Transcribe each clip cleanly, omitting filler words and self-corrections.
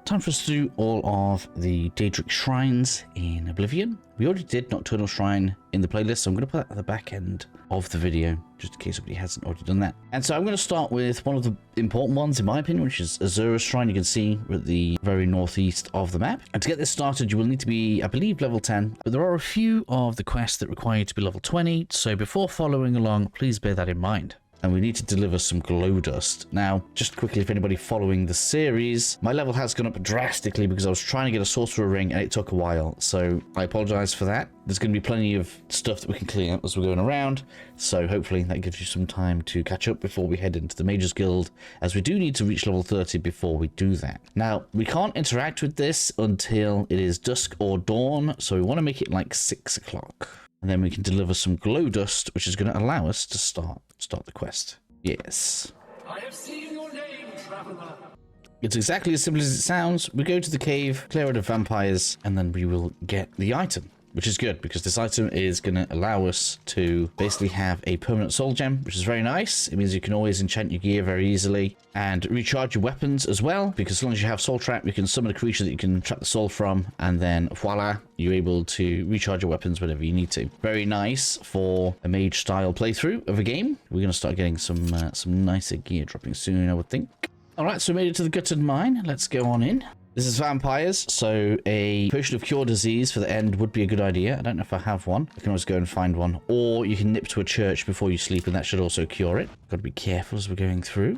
time for us to do all of the Daedric shrines in Oblivion. We already did Nocturnal Shrine in the playlist, so I'm going to put that at the back end of the video, just in case somebody hasn't already done that. And so I'm going to start with one of the important ones, in my opinion, which is Azura Shrine. You can see we're at the very northeast of the map. And to get this started, you will need to be, I believe, level 10. But there are a few of the quests that require you to be level 20, so before following along, please bear that in mind. And we need to deliver some glow dust. Now, just quickly, if anybody following the series, my level has gone up drastically because I was trying to get a sorcerer ring and it took a while. So I apologize for that. There's going to be plenty of stuff that we can clear as we're going around. So hopefully that gives you some time to catch up before we head into the Mages Guild, as we do need to reach level 30 before we do that. Now, we can't interact with this until it is dusk or dawn. So we want to make it like 6 o'clock. And then we can deliver some glow dust, which is going to allow us to start the quest. Yes. I have seen your name, traveler. It's exactly as simple as it sounds. We go to the cave, clear out of vampires, and then we will get the item, which is good because this item is going to allow us to basically have a permanent soul gem, which is very nice. It means you can always enchant your gear very easily and recharge your weapons as well, because as long as you have soul trap, you can summon a creature that you can trap the soul from, and then voila, you're able to recharge your weapons whenever you need to. Very nice for a mage style playthrough of a game. We're going to start getting some nicer gear dropping soon, I would think. All right, so we made it to the gutted mine. Let's go on in. This is vampires, so a potion of cure disease for the end would be a good idea. I don't know if I have one. I can always go and find one. Or you can nip to a church before you sleep, and that should also cure it. Got to be careful as we're going through.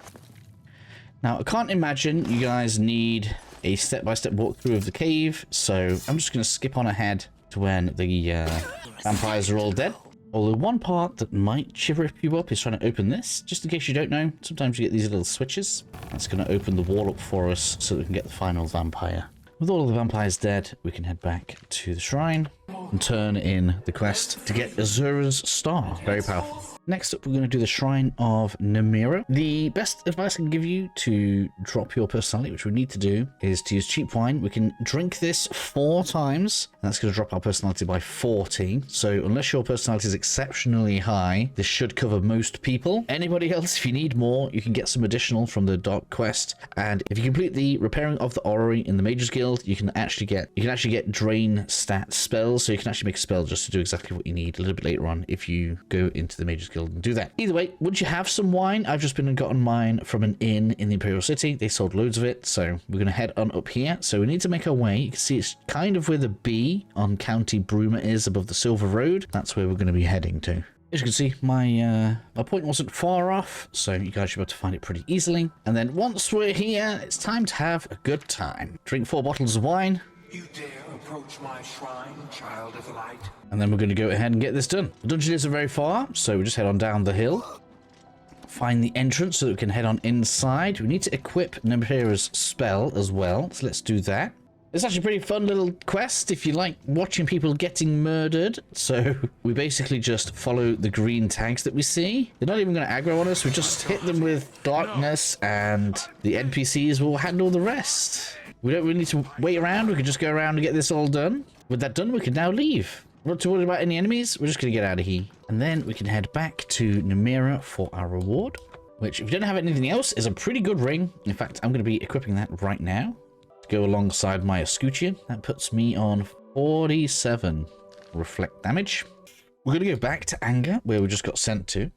Now, I can't imagine you guys need a step-by-step walkthrough of the cave, so I'm just going to skip on ahead to when the vampires are all dead. Although one part that might chirp you up is trying to open this. Just in case you don't know, sometimes you get these little switches. That's going to open the wall up for us so that we can get the final vampire. With all of the vampires dead, we can head back to the shrine and turn in the quest to get Azura's star. Very powerful. Next up, we're going to do the Shrine of Namira. The best advice I can give you to drop your personality, which we need to do, is to use cheap wine. We can drink this 4 times, and that's going to drop our personality by 40. So unless your personality is exceptionally high, this should cover most people. Anybody else, if you need more, you can get some additional from the Dark Quest. And if you complete the Repairing of the Orrery in the Mages Guild, you can actually get drain stat spells. So you can actually make a spell just to do exactly what you need a little bit later on if you go into the Mages Guild and do that. Either way, once you have some wine, I've just been and gotten mine from an inn in the Imperial City. They sold loads of it, so we're going to head on up here. So we need to make our way. You can see it's kind of where the B on County Bruma is above the Silver Road. That's where we're going to be heading to. As you can see, my point wasn't far off, so you guys should be able to find it pretty easily. And then once we're here, it's time to have a good time. Drink 4 bottles of wine. You dare approach my shrine, child of light? And then we're going to go ahead and get this done. The dungeon isn't very far, so we just head on down the hill. Find the entrance so that we can head on inside. We need to equip Namira's spell as well, so let's do that. It's actually a pretty fun little quest if you like watching people getting murdered. So we basically just follow the green tags that we see. They're not even going to aggro on us. We just hit them with darkness and the NPCs will handle the rest. We don't really need to wait around. We can just go around and get this all done. With that done, we can now leave. We're not too worried about any enemies. We're just going to get out of here. And then we can head back to Namira for our reward, which, if you don't have anything else, is a pretty good ring. In fact, I'm going to be equipping that right now to go alongside my escutcheon. That puts me on 47 reflect damage. We're going to go back to Anger, where we just got sent to.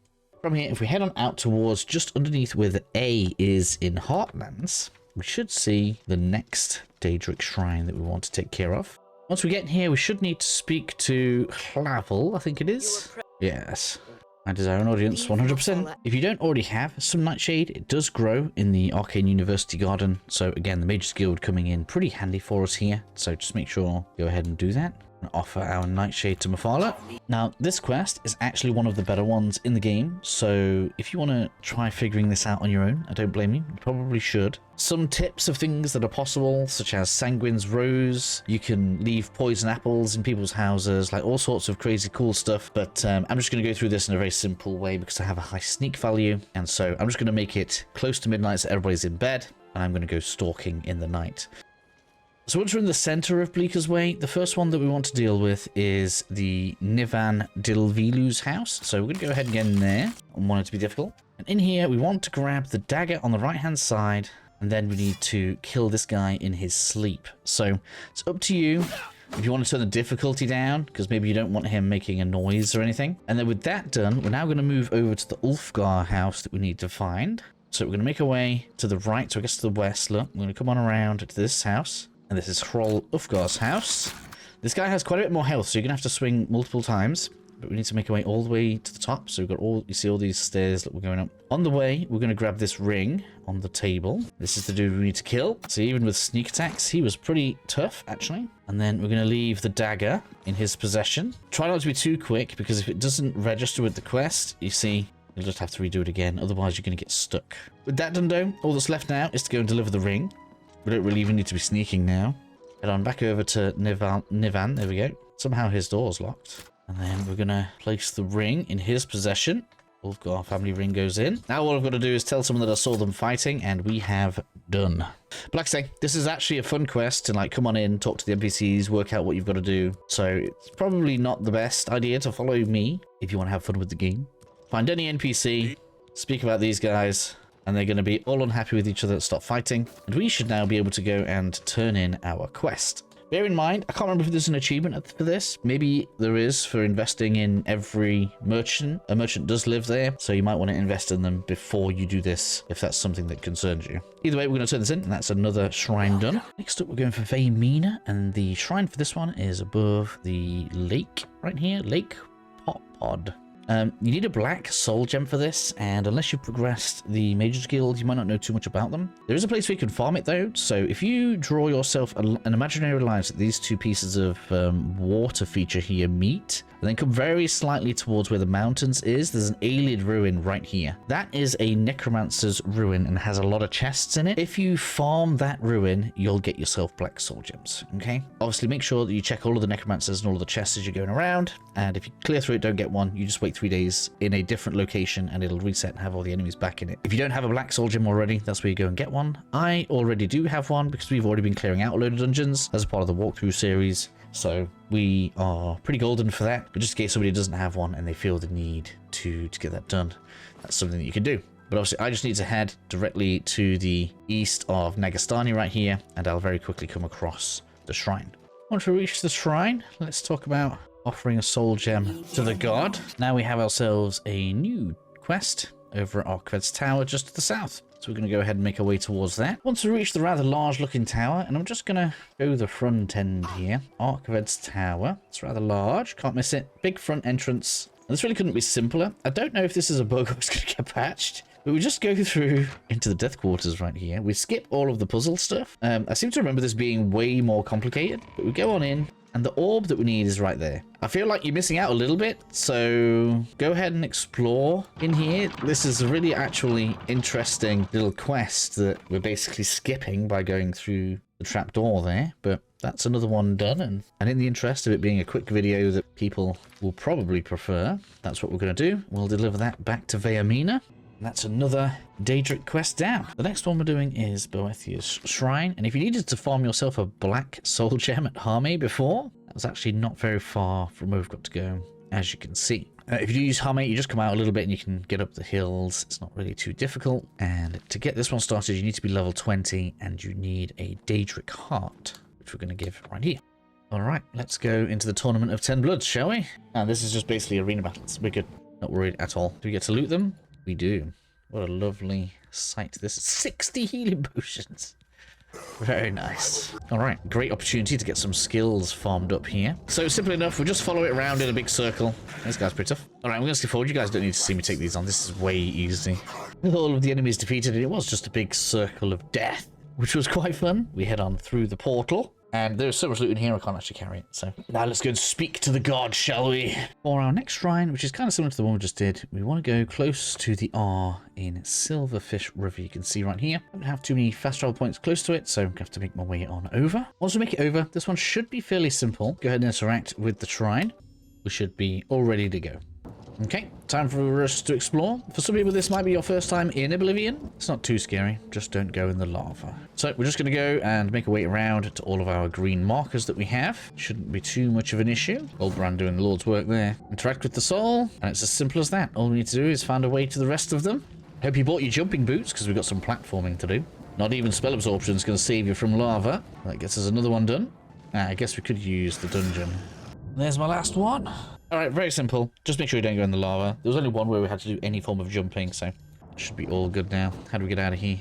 From here, if we head on out towards just underneath where the A is in Heartlands, we should see the next Daedric shrine that we want to take care of. Once we get in here, we should need to speak to Clavel, I think it is. Yes. That is our own audience, 100%. If you don't already have some Nightshade, it does grow in the Arcane University Garden. So again, the Mages Guild coming in pretty handy for us here. So just make sure, go ahead and do that. And offer our Nightshade to Mephala. Now, this quest is actually one of the better ones in the game. So if you want to try figuring this out on your own, I don't blame you. You probably should. Some tips of things that are possible, such as Sanguine's Rose. You can leave poison apples in people's houses, like all sorts of crazy cool stuff. But I'm just going to go through this in a very simple way because I have a high sneak value. And so I'm just going to make it close to midnight so everybody's in bed. And I'm going to go stalking in the night. So once we're in the center of Bleaker's Way, the first one that we want to deal with is the Nivan Dilvilu's house. So we're going to go ahead and get in there. I want it to be difficult. And in here, we want to grab the dagger on the right-hand side And then we need to kill this guy in his sleep. So it's up to you if you want to turn the difficulty down, because maybe you don't want him making a noise or anything. And then with that done, we're now going to move over to the Ulfgar house that we need to find. So we're going to make our way to the right, so I guess to the west. Look, we're going to come on around to this house. And this is Hrol Ulfgar's house. This guy has quite a bit more health, so you're going to have to swing multiple times. But we need to make our way all the way to the top. So we've got all, you see all these stairs that we're going up. On the way, we're going to grab this ring on the table. This is the dude we need to kill. So even with sneak attacks, he was pretty tough, actually. And then we're going to leave the dagger in his possession. Try not to be too quick, because if it doesn't register with the quest, you see, you'll just have to redo it again. Otherwise, you're going to get stuck. With that done, though, all that's left now is to go and deliver the ring. We don't really even need to be sneaking now. Head on back over to Nivan. There we go. Somehow his door's locked. And then we're going to place the ring in his possession. Ulfgar family ring goes in. Now all I've got to do is tell someone that I saw them fighting, and we have done. But like I say, this is actually a fun quest to like come on in, talk to the NPCs, work out what you've got to do. So it's probably not the best idea to follow me if you want to have fun with the game. Find any NPC, speak about these guys, and they're going to be all unhappy with each other, stop fighting. And we should now be able to go and turn in our quest. Bear in mind, I can't remember if there's an achievement for this. Maybe there is for investing in every merchant. A merchant does live there, so you might want to invest in them before you do this, if that's something that concerns you. Either way, we're going to turn this in, and that's another shrine done. Next up, we're going for Vaermina, and the shrine for this one is above the lake right here. Lake Pod. You need a black soul gem for this, and unless you've progressed the Mages Guild, you might not know too much about them. There is a place where you can farm it though, so if you draw yourself an imaginary alliance that these two pieces of water feature here meet, and then come very slightly towards where the mountains is, there's an alien ruin right here. That is a necromancer's ruin and has a lot of chests in it. If you farm that ruin, you'll get yourself black soul gems, okay? Obviously, make sure that you check all of the necromancers and all of the chests as you're going around, and if you clear through it, don't get one, you just wait 3 days in a different location and it'll reset and have all the enemies back in it. If you don't have a black soul gem already, that's where you go and get one. I already do have one because we've already been clearing out a load of dungeons as a part of the walkthrough series. So we are pretty golden for that, but just in case somebody doesn't have one and they feel the need to get that done, that's something that you can do. But obviously I just need to head directly to the east of Nagastani right here, and I'll very quickly come across the shrine. Once we reach the shrine, let's talk about offering a soul gem to the god. Now we have ourselves a new quest over at Archved's Tower just to the south. So we're going to go ahead and make our way towards that. Once we reach the rather large looking tower, and I'm just going to go the front end here. Archved's Tower. It's rather large. Can't miss it. Big front entrance. And this really couldn't be simpler. I don't know if this is a bug or it's going to get patched. But we just go through into the death quarters right here. We skip all of the puzzle stuff. I seem to remember this being way more complicated. But we go on in. And the orb that we need is right there. I feel like you're missing out a little bit, so go ahead and explore in here. This is a really actually interesting little quest that we're basically skipping by going through the trapdoor there, but that's another one done, and in the interest of it being a quick video that people will probably prefer, that's what we're going to do. We'll deliver that back to Vaermina. That's another Daedric quest down. The next one we're doing is Boethia's Shrine. And if you needed to farm yourself a black soul gem at Hermarus before, that was actually not very far from where we've got to go, as you can see. If you do use Hermarus, you just come out a little bit and you can get up the hills. It's not really too difficult. And to get this one started, you need to be level 20 and you need a Daedric heart, which we're going to give right here. All right, let's go into the Tournament of 10 Bloods, shall we? And this is just basically arena battles. We're good. Not worried at all. Do we get to loot them? We do. What a lovely sight. This is 60 healing potions. Very nice. All right, great opportunity to get some skills farmed up here. So simple enough, we'll just follow it around in a big circle. This guy's pretty tough. All right, I'm going to skip forward. You guys don't need to see me take these on. This is way easy. With all of the enemies defeated, it was just a big circle of death, which was quite fun. We head on through the portal. And there's so much loot in here, I can't actually carry it. So now let's go and speak to the god, shall we? For our next shrine, which is kind of similar to the one we just did, we want to go close to the R in Silverfish River. You can see right here. I don't have too many fast travel points close to it, so I'm going to have to make my way on over. Once we make it over, this one should be fairly simple. Go ahead and interact with the shrine. We should be all ready to go. Okay, time for us to explore. For some people, this might be your first time in Oblivion. It's not too scary. Just don't go in the lava. So we're just going to go and make our way around to all of our green markers that we have. Shouldn't be too much of an issue. Old Brand doing the Lord's work there. Interact with the soul, and it's as simple as that. All we need to do is find a way to the rest of them. Hope you bought your jumping boots, because we've got some platforming to do. Not even spell absorption is going to save you from lava. That gets us another one done. I guess we could use the dungeon. There's my last one. All right, very simple. Just make sure you don't go in the lava. There was only one where we had to do any form of jumping, so should be all good now. How do we get out of here?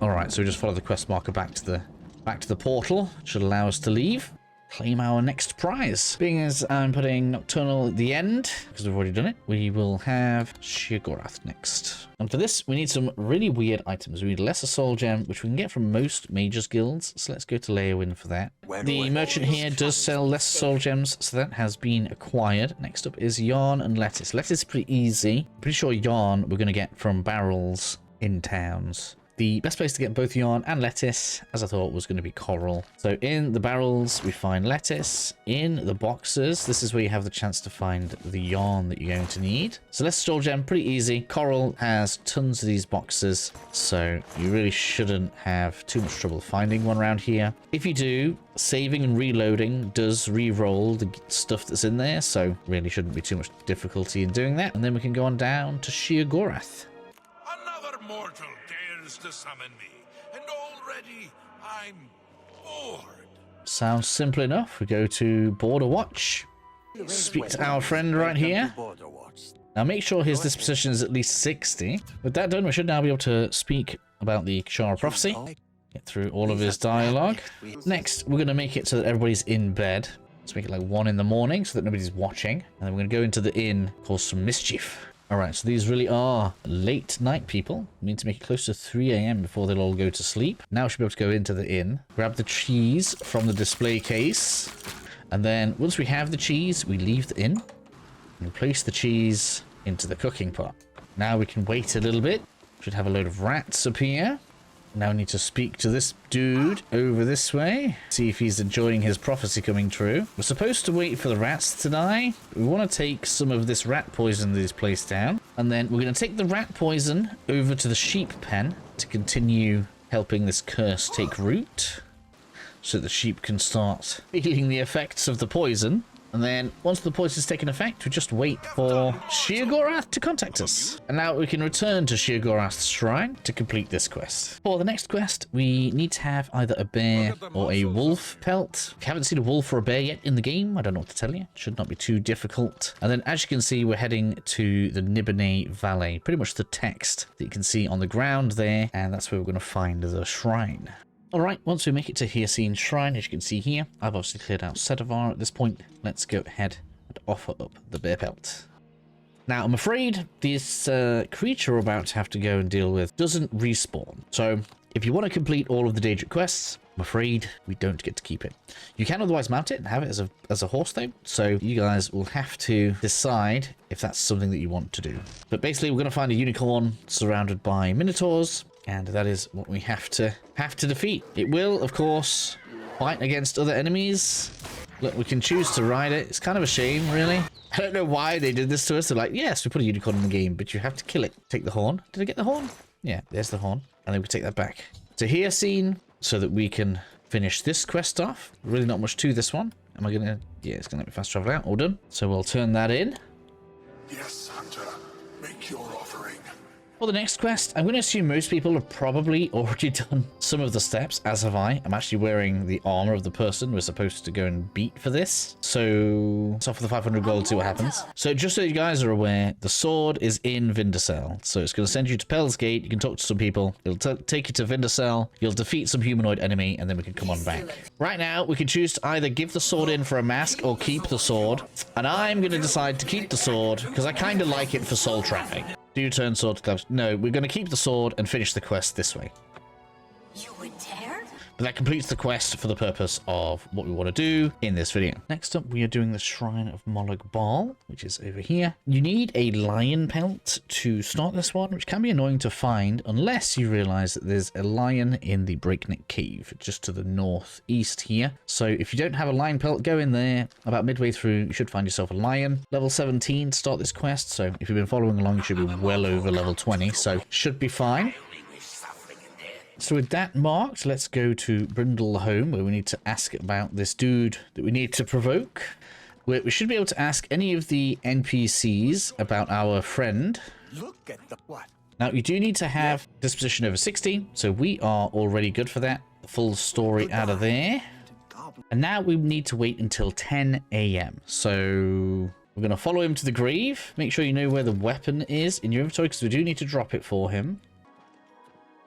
All right, so we just follow the quest marker back to the portal. Should allow us to leave. Claim our next prize. Being as I'm putting Nocturnal at the end, because we've already done it, we will have Sheogorath next. And for this, we need some really weird items. We need Lesser Soul Gem, which we can get from most Mage's guilds, so let's go to Leowin for that. The merchant here does sell Lesser Soul Gems, so that has been acquired. Next up is Yarn and Lettuce. Lettuce is pretty easy. Pretty sure Yarn we're going to get from barrels in towns. The best place to get both yarn and lettuce, as I thought, was going to be coral. So in the barrels, we find lettuce. In the boxes, this is where you have the chance to find the yarn that you're going to need. So Lesser Soul Gem, pretty easy. Coral has tons of these boxes, so you really shouldn't have too much trouble finding one around here. If you do, saving and reloading does re-roll the stuff that's in there, so really shouldn't be too much difficulty in doing that. And then we can go on down to Sheogorath. Another mortal dares to summon me, and already I'm bored. Sounds simple enough. We go to Border Watch. Speak to our friend right here. Now make sure his disposition is at least 60. With that done, we should now be able to speak about the Kishara Prophecy. Get through all of his dialogue. Next, we're going to make it so that everybody's in bed. Let's make it like 1 in the morning so that nobody's watching. And then we're going to go into the inn, cause some mischief. Alright, so these really are late night people. We need to make it close to 3 a.m. before they'll all go to sleep. Now we should be able to go into the inn, grab the cheese from the display case, and then once we have the cheese, we leave the inn and place the cheese into the cooking pot. Now we can wait a little bit. Should have a load of rats appear. Now we need to speak to this dude over this way. See if he's enjoying his prophecy coming true. We're supposed to wait for the rats to die. We want to take some of this rat poison that is placed down. And then we're going to take the rat poison over to the sheep pen to continue helping this curse take root. So the sheep can start feeling the effects of the poison. And then, once the poison's taken effect, we just wait for Sheogorath to contact us. And now we can return to Sheogorath Shrine to complete this quest. For the next quest, we need to have either a bear or a wolf pelt. We haven't seen a wolf or a bear yet in the game. I don't know what to tell you. It should not be too difficult. And then, as you can see, we're heading to the Nibene Valley. Pretty much the text that you can see on the ground there. And that's where we're going to find the shrine. Alright, once we make it to Hircine Shrine, as you can see here, I've obviously cleared out Sedavar at this point. Let's go ahead and offer up the bear pelt. Now, I'm afraid this creature we're about to have to go and deal with doesn't respawn. So, if you want to complete all of the Daedric quests, I'm afraid we don't get to keep it. You can otherwise mount it and have it as a horse though, so you guys will have to decide if that's something that you want to do. But basically, we're going to find a unicorn surrounded by minotaurs, and that is what we have to defeat. It will, of course, fight against other enemies. Look, we can choose to ride it. It's kind of a shame, really. I don't know why they did this to us. They're like, yes, we put a unicorn in the game, but you have to kill it. Take the horn. Did I get the horn? Yeah, there's the horn. And then we take that back to Hircine so that we can finish this quest off. Really not much to this one. Am I going to... Yeah, it's going to let me fast travel out. All done. So we'll turn that in. Yes, Hunter. Make your offering. For the next quest, I'm going to assume most people have probably already done some of the steps, as have I. I'm actually wearing the armor of the person we're supposed to go and beat for this. So, let's offer the 500 gold, see what happens. So, just so you guys are aware, the sword is in Vindicel. So, it's going to send you to Pell's Gate. You can talk to some people. It'll take you to Vindicel. You'll defeat some humanoid enemy, and then we can come on back. Right now, we can choose to either give the sword in for a mask or keep the sword. And I'm going to decide to keep the sword, because I kind of like it for soul trapping. Do you turn sword to Clavicus? No, we're going to keep the sword and finish the quest this way. You would dare? But that completes the quest for the purpose of what we want to do in this video. Next up, we are doing the Shrine of Molag Bal, which is over here. You need a lion pelt to start this one, which can be annoying to find unless you realize that there's a lion in the Breakneck Cave, just to the northeast here. So if you don't have a lion pelt, go in there. About midway through, you should find yourself a lion. Level 17 to start this quest, so if you've been following along, you should be well over level 20, so should be fine. So with that marked, let's go to Brindle Home, where we need to ask about this dude that we need to provoke. We should be able to ask any of the NPCs about our friend. Look at the what? Now, you do need to have disposition over 60, so we are already good for that. The full story out of there. And now we need to wait until 10 a.m. So we're going to follow him to the grave. Make sure you know where the weapon is in your inventory, because we do need to drop it for him.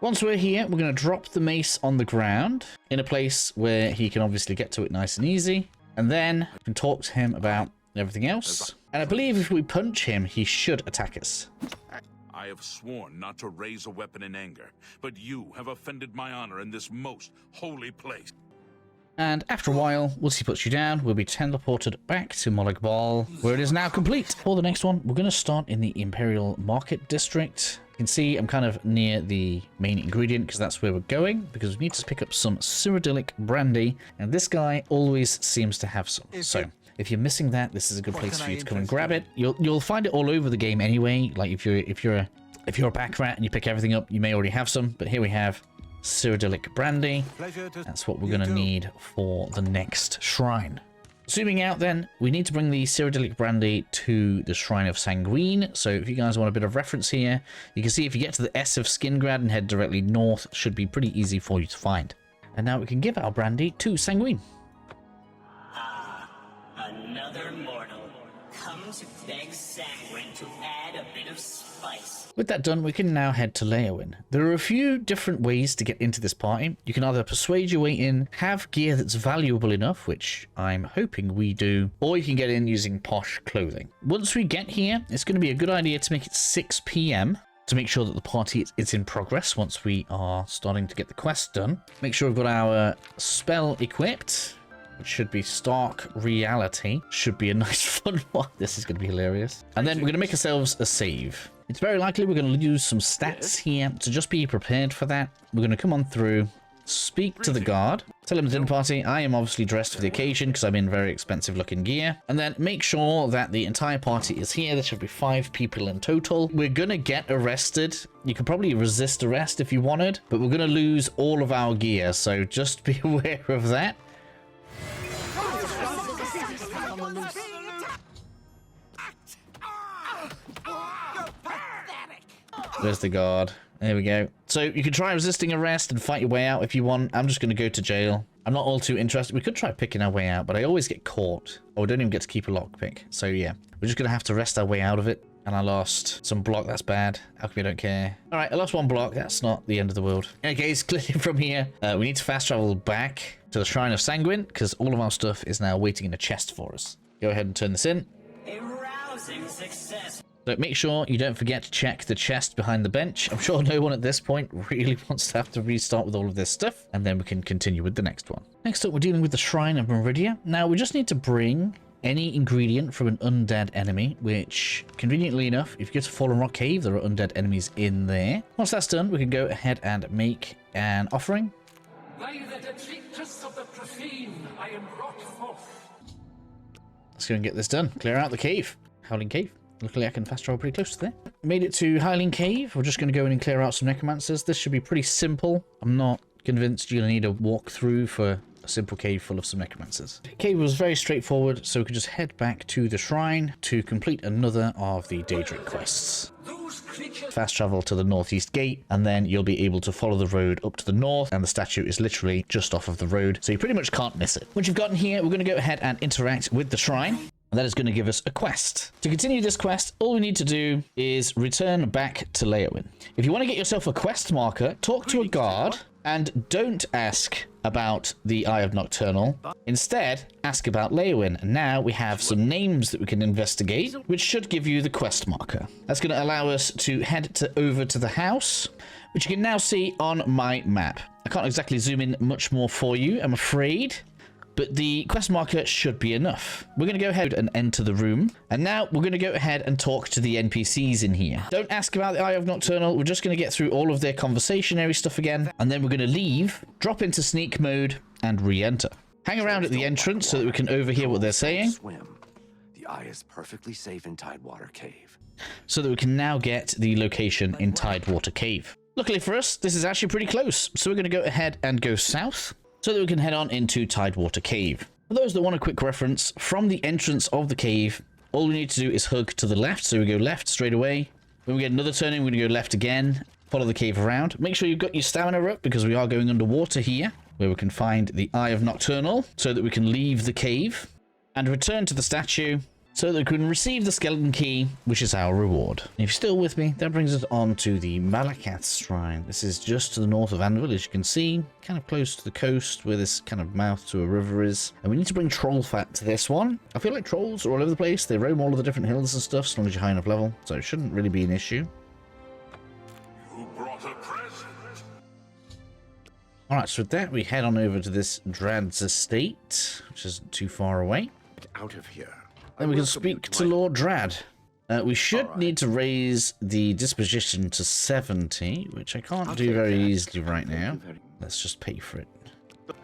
Once we're here, we're going to drop the mace on the ground in a place where he can obviously get to it nice and easy. And then we can talk to him about everything else. And I believe if we punch him, he should attack us. I have sworn not to raise a weapon in anger, but you have offended my honor in this most holy place. And after a while, once he puts you down, we'll be teleported back to Molag, where it is now complete. For the next one, we're going to start in the Imperial Market District. You can see I'm kind of near the main ingredient because that's where we're going, because we need to pick up some Cyrodiilic brandy, and this guy always seems to have some. So if you're missing that, this is a good place for you to come and grab it. You'll find it all over the game anyway. Like if you're a pack rat and you pick everything up, you may already have some, but here we have Cyrodiilic brandy. That's what we're going to need for the next shrine. Zooming out then, we need to bring the Cyrodiilic brandy to the Shrine of Sanguine. So if you guys want a bit of reference here, you can see if you get to the S of Skingrad and head directly north, it should be pretty easy for you to find. And now we can give our brandy to Sanguine. Another mortal. Come to beg Sanguine to add a bit of spice. With that done, we can now head to Leowin. There are a few different ways to get into this party. You can either persuade your way in, have gear that's valuable enough, which I'm hoping we do, or you can get in using posh clothing. Once we get here, it's going to be a good idea to make it 6 p.m. to make sure that the party is in progress once we are starting to get the quest done. Make sure we've got our spell equipped, which should be Stark Reality. Should be a nice fun one. This is going to be hilarious. And then we're going to make ourselves a save. It's very likely we're going to lose some stats here, so just be prepared for that. We're going to come on through, speak to the guard, tell him the dinner party. I am obviously dressed for the occasion because I'm in very expensive looking gear. And then make sure that the entire party is here. There should be 5 people in total. We're going to get arrested. You could probably resist arrest if you wanted, but we're going to lose all of our gear, so just be aware of that. There's the guard. There we go. So you can try resisting arrest and fight your way out if you want. I'm just going to go to jail. I'm not all too interested. We could try picking our way out, but I always get caught. Oh, we don't even get to keep a lockpick. So yeah, we're just going to have to rest our way out of it. And I lost some block. That's bad. How come I don't care? All right, I lost 1 block. That's not the end of the world. Okay, it's clearly from here. We need to fast travel back to the Shrine of Sanguine because all of our stuff is now waiting in a chest for us. Go ahead and turn this in. A rousing success. So make sure you don't forget to check the chest behind the bench. I'm sure no one at this point really wants to have to restart with all of this stuff. And then we can continue with the next one. Next up, we're dealing with the Shrine of Merdia. Now, we just need to bring any ingredient from an undead enemy, which, conveniently enough, if you go to Fallen Rock Cave, there are undead enemies in there. Once that's done, we can go ahead and make an offering. By the detritus of the profane, I am brought forth. Let's go and get this done. Clear out the cave. Howling Cave. Luckily, I can fast travel pretty close to there. Made it to Howling Cave. We're just going to go in and clear out some necromancers. This should be pretty simple. I'm not convinced you're going to need a walkthrough for a simple cave full of some necromancers. The cave was very straightforward, so we could just head back to the shrine to complete another of the Daedric quests. Fast travel to the northeast gate, and then you'll be able to follow the road up to the north, and the statue is literally just off of the road, so you pretty much can't miss it. Once you've gotten here, we're going to go ahead and interact with the shrine. And that is going to give us a quest. To continue this quest, all we need to do is return back to Leowin. If you want to get yourself a quest marker, talk to a guard, and don't ask about the Eye of Nocturnal. Instead, ask about Leowin. And now we have some names that we can investigate, which should give you the quest marker. That's going to allow us to head over to the house, which you can now see on my map. I can't exactly zoom in much more for you, I'm afraid. But the quest marker should be enough. We're going to go ahead and enter the room. And now we're going to go ahead and talk to the NPCs in here. Don't ask about the Eye of Nocturnal. We're just going to get through all of their conversationary stuff again. And then we're going to leave, drop into sneak mode, and re-enter. Hang around at the entrance so that we can overhear what they're saying. Swim. The Eye is perfectly safe in Tidewater Cave. So that we can now get the location in Tidewater Cave. Luckily for us, this is actually pretty close. So we're going to go ahead and go south, so that we can head on into Tidewater Cave. For those that want a quick reference, from the entrance of the cave, all we need to do is hug to the left, so we go left straight away, When we get another turning, we're going to go left again. Follow the cave around. Make sure you've got your stamina up because we are going underwater here, where we can find the Eye of Nocturnal so that we can leave the cave and return to the statue so that we can receive the skeleton key, which is our reward. And if you're still with me, that brings us on to the Malacath Shrine. This is just to the north of Anvil, as you can see, kind of close to the coast where this kind of mouth to a river is. And we need to bring troll fat to this one. I feel like trolls are all over the place. They roam all of the different hills and stuff, as long as you're high enough level. So it shouldn't really be an issue. You brought a present. Alright, so with that, we head on over to this Drad's estate, which isn't too far away. Get out of here. Then we can speak to Lord Drad. We should need to raise the disposition to 70, which I can't do very easily right now. Let's just pay for it.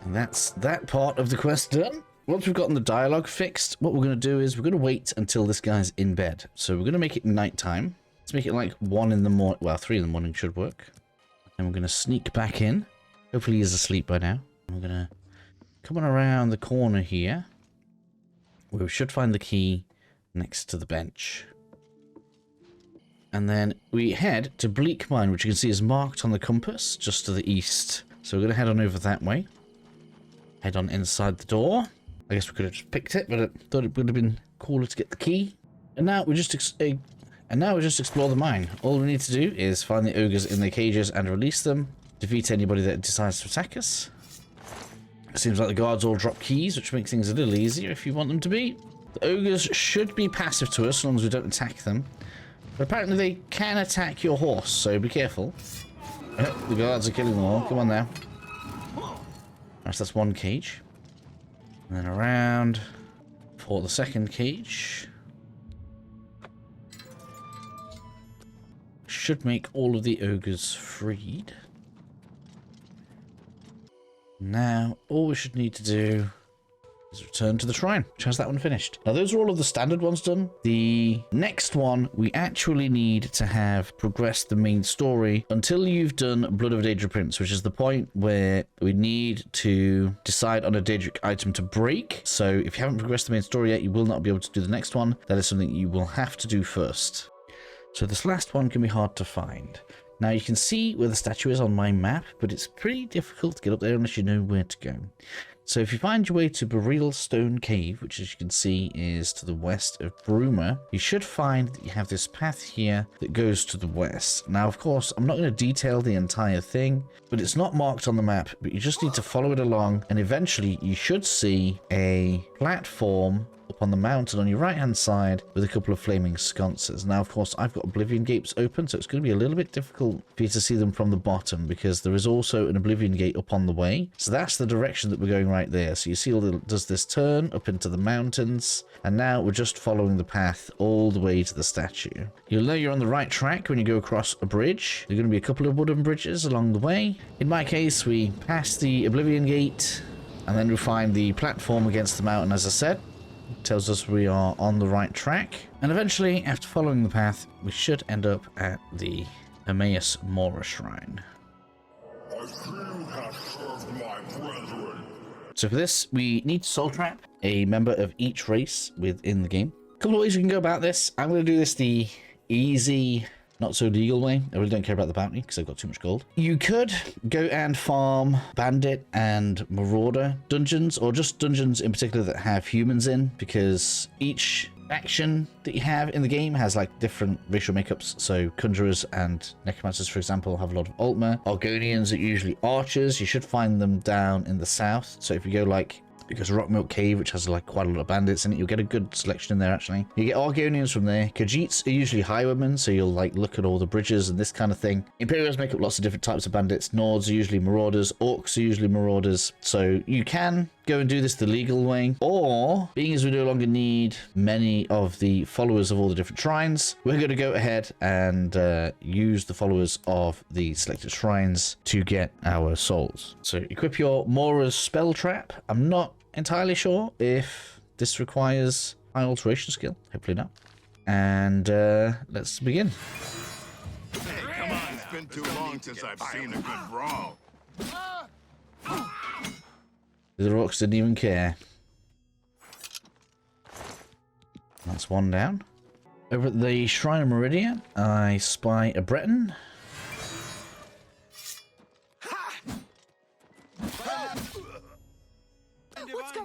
And that's that part of the quest done. Once we've gotten the dialogue fixed, what we're going to do is we're going to wait until this guy's in bed. So we're going to make it nighttime. Let's make it like 1 in the morning. Well, 3 in the morning should work. And we're going to sneak back in. Hopefully he's asleep by now. We're going to come on around the corner here. We should find the key next to the bench. And then we head to Bleak Mine, which you can see is marked on the compass just to the east. So we're going to head on over that way. Head on inside the door. I guess we could have just picked it, but I thought it would have been cooler to get the key. And now we just explore the mine. All we need to do is find the ogres in their cages and release them. Defeat anybody that decides to attack us. It seems like the guards all drop keys, which makes things a little easier if you want them to be. The ogres should be passive to us as long as we don't attack them. But apparently they can attack your horse, so be careful. The guards are killing them all. Come on now. Right, so that's one cage. And then around for the second cage. Should make all of the ogres freed. Now, all we should need to do is return to the shrine, which has that one finished. Now, those are all of the standard ones done. The next one, we actually need to have progressed the main story until you've done Blood of Daedric Prince, which is the point where we need to decide on a Daedric item to break. So if you haven't progressed the main story yet, you will not be able to do the next one. That is something you will have to do first. So this last one can be hard to find. Now you can see where the statue is on my map, but it's pretty difficult to get up there unless you know where to go. So if you find your way to Beryl Stone Cave, which as you can see is to the west of Bruma, you should find that you have this path here that goes to the west. Now of course, I'm not going to detail the entire thing, but it's not marked on the map, but you just need to follow it along, and eventually you should see a platform up on the mountain on your right hand side with a couple of flaming sconces. Now of course I've got Oblivion gates open, so it's going to be a little bit difficult for you to see them from the bottom because there is also an Oblivion gate up on the way. So that's the direction that we're going right there. So you see does this turn up into the mountains, and now we're just following the path all the way to the statue. You'll know you're on the right track when you go across a bridge. There are going to be a couple of wooden bridges along the way. In my case, we pass the Oblivion gate and then we find the platform against the mountain, as I said. Tells us we are on the right track, and eventually after following the path we should end up at the Hermarus Mora Shrine. So for this we need to soul trap a member of each race within the game. A couple of ways we can go about this. I'm going to do this the easy, not so legal way. I really don't care about the bounty because I've got too much gold. You could go and farm bandit and marauder dungeons, or just dungeons in particular that have humans in, because each faction that you have in the game has like different racial makeups. So conjurers and necromancers, for example, have a lot of Altmer. Argonians are usually archers. You should find them down in the south. So if you go like, because Rockmilk Cave, which has like quite a lot of bandits in it, you'll get a good selection in there actually. You get Argonians from there. Khajiits are usually highwaymen, so you'll like look at all the bridges and this kind of thing. Imperials make up lots of different types of bandits. Nords are usually marauders. Orcs are usually marauders. So you can go and do this the legal way, or being as we no longer need many of the followers of all the different shrines, we're going to go ahead and use the followers of the selected shrines to get our souls. So equip your Mora's spell trap. I'm not entirely sure if this requires high alteration skill. Hopefully not. And let's begin. Hey, come on, it's been too long since I've seen a good brawl. The rocks didn't even care. That's one down. Over at the Shrine of Merdia, I spy a Breton.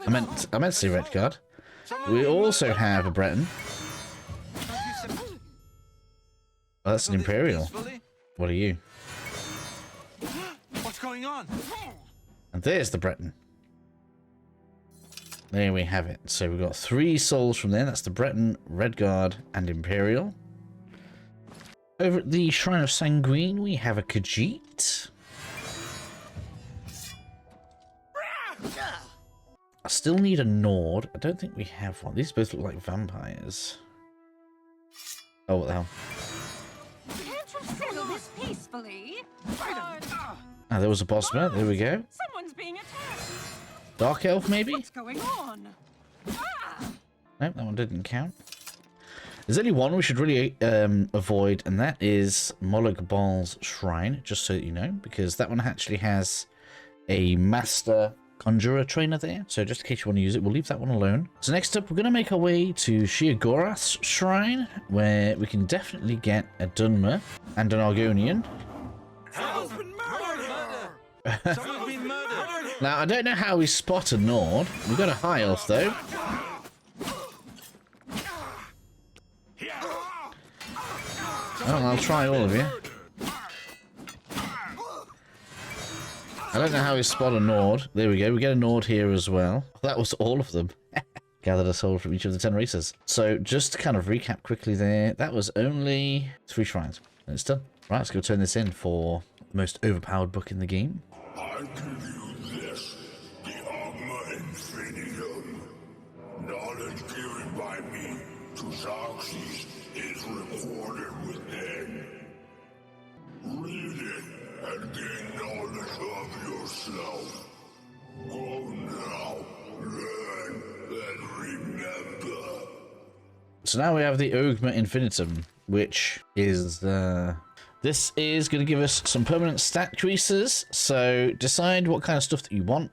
I meant to say red card. We also have a Breton. Oh, that's an Imperial. What are you? What's going on? And there's the Breton. There we have it. So we've got 3 souls from there. That's the Breton, Redguard, and Imperial. Over at the Shrine of Sanguine, we have a Khajiit. I still need a Nord. I don't think we have one. These both look like vampires. Oh, what the hell? Can't you settle this peacefully? Ah, there was a boss man. There we go. Someone's being attacked. Dark Elf, maybe? What's going on? Nope, that one didn't count. There's only one we should really avoid, and that is Molag Shrine, just so that you know, because that one actually has a Master Conjurer trainer there. So just in case you want to use it, we'll leave that one alone. So next up, we're going to make our way to Sheogorath Shrine, where we can definitely get a Dunmer and an Argonian. Someone's been murdered! Now, I don't know how we spot a Nord. We've got a High Elf, though. Well, I'll try all of you. I don't know how we spot a Nord. There we go. We get a Nord here as well. That was all of them. Gathered a soul from each of the 10 races. So just to kind of recap quickly there, that was only 3 shrines. And it's done. Right, let's go turn this in for the most overpowered book in the game. I give you this, the Armor Infinitum. Knowledge given by me to Xerxes is recorded within. Read it and gain knowledge of yourself. Go now, learn, and remember. So now we have the Ogma Infinitum, which is this is going to give us some permanent stat increases. So decide what kind of stuff that you want.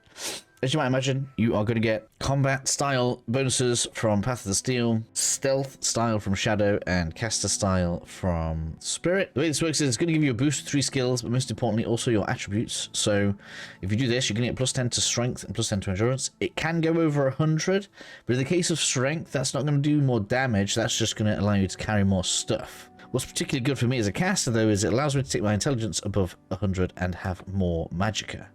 As you might imagine, you are going to get combat style bonuses from Path of the Steel, stealth style from Shadow, and caster style from Spirit. The way this works is it's going to give you a boost to 3 skills, but most importantly also your attributes. So if you do this, you're going to get plus 10 to strength and plus 10 to endurance. It can go over 100, but in the case of strength, that's not going to do more damage. That's just going to allow you to carry more stuff. What's particularly good for me as a caster, though, is it allows me to take my intelligence above 100 and have more magicka.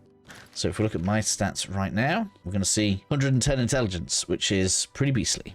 So if we look at my stats right now, we're going to see 110 intelligence, which is pretty beastly.